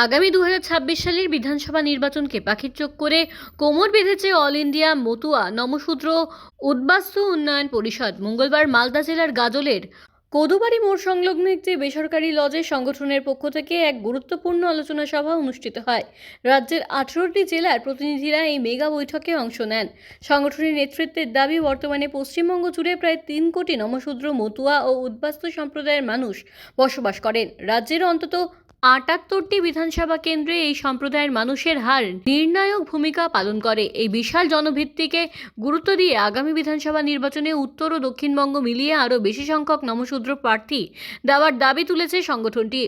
আগামী 2026 সালের বিধানসভা নির্বাচনকে পাখির চোখ করে কোমর বেঁধেছে অল ইন্ডিয়া মতুয়া নমশূদ্র উদ্বাস্তু উন্নয়ন পরিষদ। মঙ্গলবার মালদা জেলার গাজলের কদুবাড়ি মোড় সংলগ্ন একটি বেসরকারি লজে সংগঠনের পক্ষ থেকে এক গুরুত্বপূর্ণ আলোচনা সভা অনুষ্ঠিত হয়। রাজ্যের 18টি জেলার প্রতিনিধিরা এই মেগা বৈঠকে অংশ নেন। সংগঠনের নেতৃত্বের দাবি, বর্তমানে পশ্চিমবঙ্গ জুড়ে প্রায় 3 কোটি নমশূদ্র মতুয়া ও উদ্বাস্তু সম্প্রদায়ের মানুষ বসবাস করেন। রাজ্যের অন্তত 78টি বিধানসভা কেন্দ্রে এই সম্প্রদায়ের মানুষের হার নির্ণায়ক ভূমিকা পালন করে। এই বিশাল জনভিত্তিকে গুরুত্ব দিয়ে আগামী বিধানসভা নির্বাচনে উত্তর ও দক্ষিণবঙ্গ মিলিয়ে আরও বেশি সংখ্যক নমশূদ্র প্রার্থী দেওয়ার দাবি তুলেছে সংগঠনটি।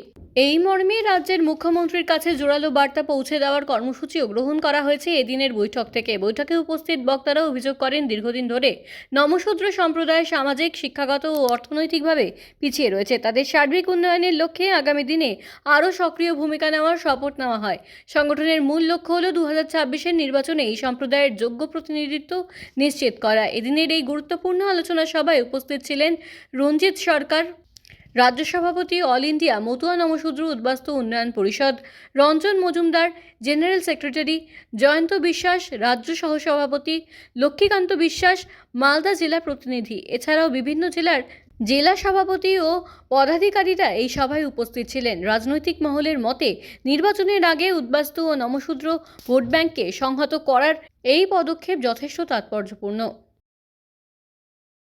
এই মর্মে রাজ্যের মুখ্যমন্ত্রীর কাছে জোরালো বার্তা পৌঁছে দেওয়ার কর্মসূচিও গ্রহণ করা হয়েছে এদিনের বৈঠক থেকে। বৈঠকে উপস্থিত বক্তারা অভিযোগ করেন, দীর্ঘদিন ধরে নমশূদ্র সম্প্রদায় সামাজিক, শিক্ষাগত ও অর্থনৈতিকভাবে পিছিয়ে রয়েছে। তাদের সার্বিক উন্নয়নের লক্ষ্যে আগামী দিনে আরও সক্রিয় ভূমিকা নেওয়ার শপথ নেওয়া হয়। সংগঠনের মূল লক্ষ্য হল 2026-এর নির্বাচনে এই সম্প্রদায়ের যোগ্য প্রতিনিধিত্ব নিশ্চিত করা। এদিনের এই গুরুত্বপূর্ণ আলোচনা সভায় উপস্থিত ছিলেন রঞ্জিত সরকার, রাজ্য সভাপতি, অল ইন্ডিয়া মতুয়া নমশূদ্র উদ্বাস্তু উন্নয়ন পরিষদ; রঞ্জন মজুমদার, জেনারেল সেক্রেটারি; জয়ন্ত বিশ্বাস, রাজ্য সহসভাপতি; লক্ষ্মীকান্ত বিশ্বাস, মালদা জেলা প্রতিনিধি। এছাড়াও বিভিন্ন জেলার জেলা সভাপতি ও পদাধিকারীরা এই সভায় উপস্থিত ছিলেন। রাজনৈতিক মহলের মতে, নির্বাচনের আগে উদ্বাস্তু ও নমশূদ্র ভোট ব্যাংককে সংহত করার এই পদক্ষেপ যথেষ্ট তাৎপর্যপূর্ণ।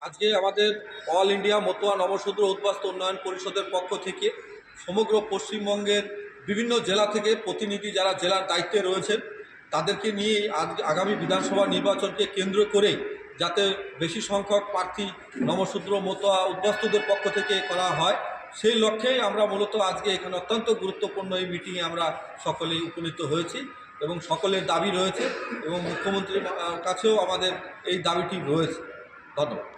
আজকে আমাদের অল ইন্ডিয়া মতুয়া নমশূদ্র উদ্বাস্তু উন্নয়ন পরিষদের পক্ষ থেকে সমগ্র পশ্চিমবঙ্গের বিভিন্ন জেলা থেকে প্রতিনিধি যারা জেলার দায়িত্বে রয়েছেন তাদেরকে নিয়ে আগামী বিধানসভা নির্বাচনকে কেন্দ্র করে যাতে বেশি সংখ্যক প্রার্থী নমশূদ্র মতুয়া উদ্বাস্তুদের পক্ষ থেকে করা হয়, সেই লক্ষ্যেই আমরা মূলত আজকে এখানে অত্যন্ত গুরুত্বপূর্ণ এই মিটিংয়ে আমরা সকলেই উপনীত হয়েছি এবং সকলের দাবি রয়েছে এবং মুখ্যমন্ত্রীর কাছেও আমাদের এই দাবিটি রয়েছে। ধন্যবাদ।